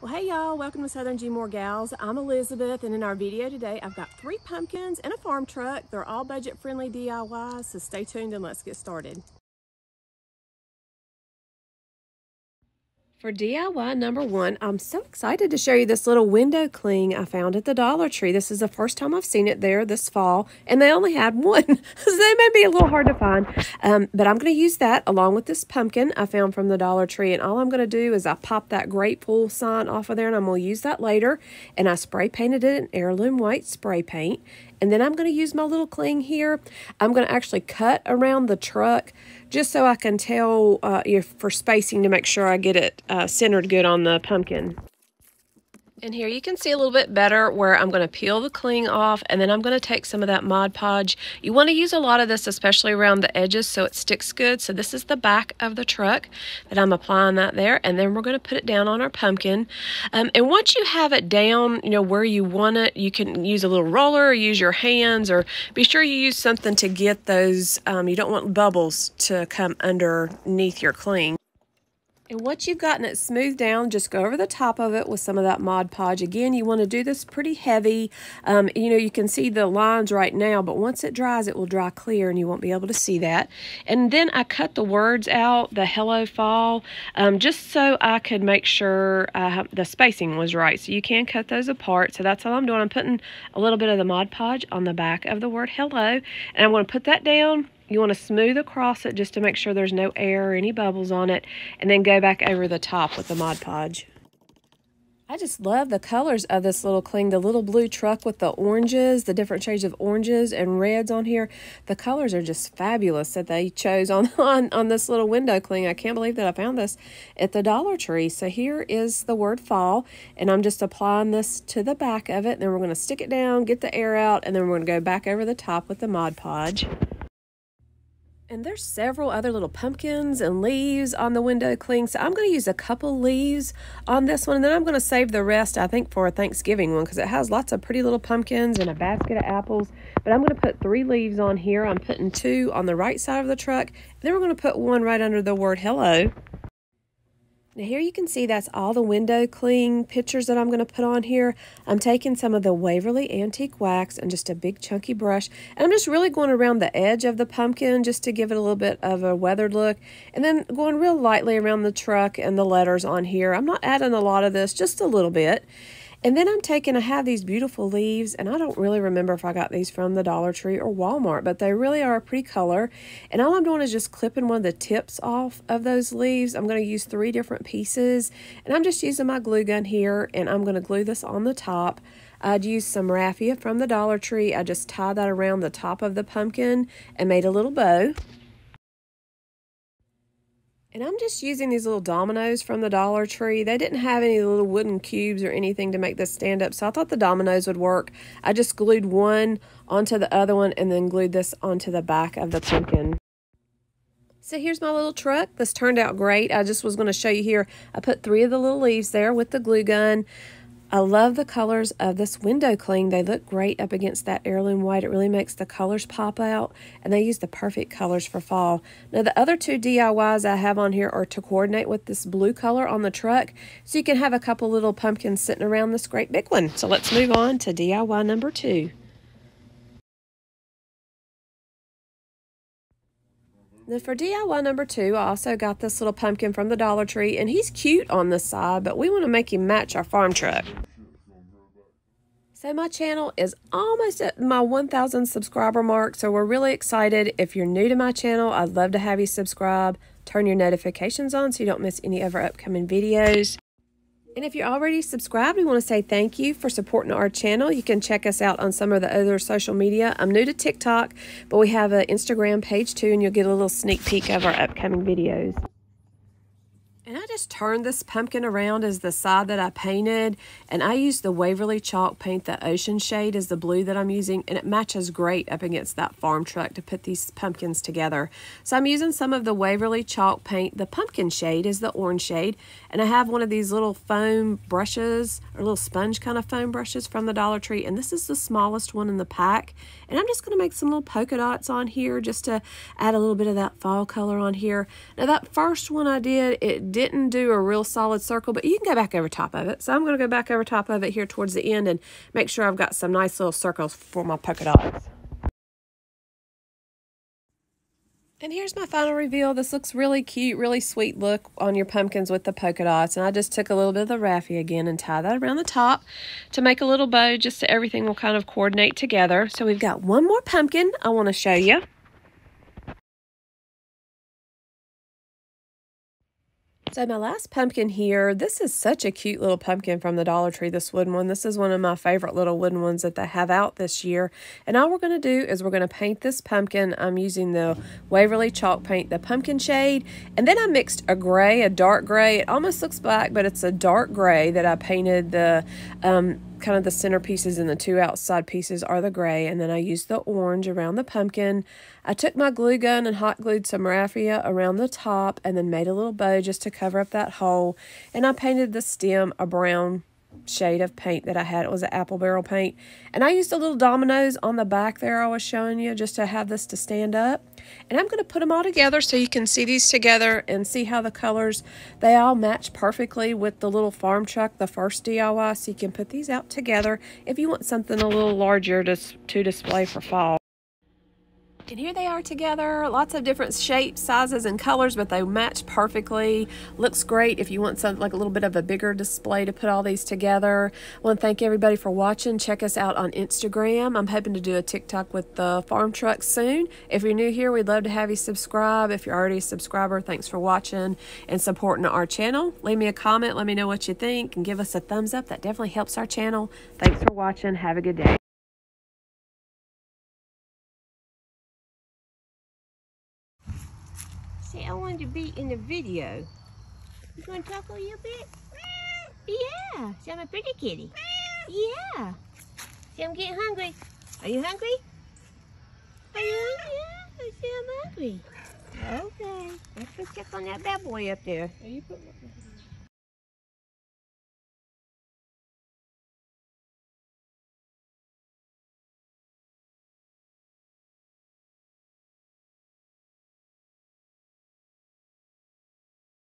Well, hey y'all, welcome to Southern gmoregals. I'm Elizabeth, and in our video today, I've got 3 pumpkins and a farm truck. They're all budget-friendly DIYs, so stay tuned and let's get started. For DIY number 1, I'm so excited to show you this little window cling I found at the Dollar Tree. This is the first time I've seen it there this fall, and they only had one, so they may be a little hard to find. But I'm going to use that along with this pumpkin I found from the Dollar Tree, and all I'm going to do is I pop that grateful sign off of there, and I'm going to use that later, and I spray painted it in heirloom white spray paint. And then I'm going to use my little cling here. I'm going to actually cut around the truck just so I can tell for spacing to make sure I get it centered good on the pumpkin. And here you can see a little bit better where I'm going to peel the cling off, and then I'm going to take some of that Mod Podge. You want to use a lot of this, especially around the edges, so it sticks good. So this is the back of the truck that I'm applying that there, and then we're going to put it down on our pumpkin. And once you have it down, where you want it, you can use a little roller or use your hands, or be sure you use something to get those, you don't want bubbles to come underneath your cling. And once you've gotten it smoothed down, just go over the top of it with some of that Mod Podge. Again, you want to do this pretty heavy. You can see the lines right now, but once it dries, it will dry clear and you won't be able to see that. And then I cut the words out, the Hello Fall, just so I could make sure the spacing was right. So you can cut those apart. So that's all I'm doing. I'm putting a little bit of the Mod Podge on the back of the word hello, and I'm going to put that down. You want to smooth across it just to make sure there's no air or any bubbles on it, and then go back over the top with the Mod Podge. I just love the colors of this little cling. The little blue truck with the oranges, the different shades of oranges and reds on here. The colors are just fabulous that they chose on this little window cling. I can't believe that I found this at the Dollar Tree. So here is the word fall, and I'm just applying this to the back of it. Then we're going to stick it down, get the air out, and then we're going to go back over the top with the Mod Podge. And there's several other little pumpkins and leaves on the window cling, so I'm going to use a couple leaves on this one, and then I'm going to save the rest, I think, for a Thanksgiving one, because it has lots of pretty little pumpkins and a basket of apples. But I'm going to put 3 leaves on here. I'm putting 2 on the right side of the truck, and then we're going to put 1 right under the word hello. Now here you can see that's all the window cling pictures that I'm going to put on here. I'm taking some of the Waverly Antique Wax and just a big chunky brush. And I'm just really going around the edge of the pumpkin just to give it a little bit of a weathered look. And then going real lightly around the truck and the letters on here. I'm not adding a lot of this, just a little bit. And then I have these beautiful leaves, and I don't really remember if I got these from the Dollar Tree or Walmart, but they really are a pretty color. And all I'm doing is just clipping one of the tips off of those leaves. I'm going to use 3 different pieces, and I'm just using my glue gun here, and I'm going to glue this on the top. I'd use some raffia from the Dollar Tree. I just tied that around the top of the pumpkin and made a little bow. And I'm just using these little dominoes from the Dollar Tree. They didn't have any little wooden cubes or anything to make this stand up, so I thought the dominoes would work. I just glued one onto the other one and then glued this onto the back of the pumpkin. So here's my little truck. This turned out great. I just was going to show you here. I put 3 of the little leaves there with the glue gun. I love the colors of this window cling. They look great up against that heirloom white. It really makes the colors pop out, and they use the perfect colors for fall. Now the other 2 DIYs I have on here are to coordinate with this blue color on the truck, so you can have a couple little pumpkins sitting around this great big one. So let's move on to DIY number 2. Now for DIY number 2, I also got this little pumpkin from the Dollar Tree, and he's cute on this side, but we want to make him match our farm truck. So my channel is almost at my 1,000 subscriber mark, so we're really excited. If you're new to my channel, I'd love to have you subscribe. Turn your notifications on so you don't miss any of our upcoming videos. And if you're already subscribed, we want to say thank you for supporting our channel. You can check us out on some of the other social media. I'm new to TikTok, but we have an Instagram page too, and you'll get a little sneak peek of our upcoming videos. And I just turned this pumpkin around as the side that I painted, and I used the Waverly chalk paint. The ocean shade is the blue that I'm using, and it matches great up against that farm truck to put these pumpkins together. So I'm using some of the Waverly chalk paint. The pumpkin shade is the orange shade, and I have one of these little foam brushes, or little sponge kind of foam brushes from the Dollar Tree, and this is the smallest one in the pack. And I'm just going to make some little polka dots on here just to add a little bit of that fall color on here. Now that first one I did, it didn't do a real solid circle, but you can go back over top of it. So I'm going to go back over top of it here towards the end and make sure I've got some nice little circles for my polka dots. And here's my final reveal. This looks really cute, really sweet look on your pumpkins with the polka dots. And I just took a little bit of the raffia again and tied that around the top to make a little bow just so everything will kind of coordinate together. So we've got one more pumpkin I want to show you. So my last pumpkin here, this is such a cute little pumpkin from the Dollar Tree, this wooden one. This is one of my favorite little wooden ones that they have out this year. And all we're going to do is we're going to paint this pumpkin. I'm using the Waverly chalk paint, the pumpkin shade. And then I mixed a gray, a dark gray. It almost looks black, but it's a dark gray that I painted the kind of the center pieces, and the two outside pieces are the gray. And then I used the orange around the pumpkin. I took my glue gun and hot glued some raffia around the top and then made a little bow just to cover up that hole. And I painted the stem a brown shade of paint that I had. It was an apple barrel paint. And I used the little dominoes on the back there I was showing you just to have this to stand up. And I'm going to put them all together so you can see these together and see how the colors, they all match perfectly with the little farm truck, the first DIY. So you can put these out together if you want something a little larger to display for fall. And here they are together, lots of different shapes, sizes, and colors, but they match perfectly. Looks great if you want something like a little bit of a bigger display to put all these together. I want to thank everybody for watching. Check us out on Instagram. I'm hoping to do a TikTok with the farm truck soon. If you're new here, we'd love to have you subscribe. If you're already a subscriber, thanks for watching and supporting our channel. Leave me a comment. Let me know what you think and give us a thumbs up. That definitely helps our channel. Thanks for watching. Have a good day. See, I wanted to be in the video. You want to talk a little bit? Yeah. See, I'm a pretty kitty. Yeah. See, I'm getting hungry. Are you hungry? Are you hungry? Yeah. See, I'm hungry. Okay. Let's go check on that bad boy up there.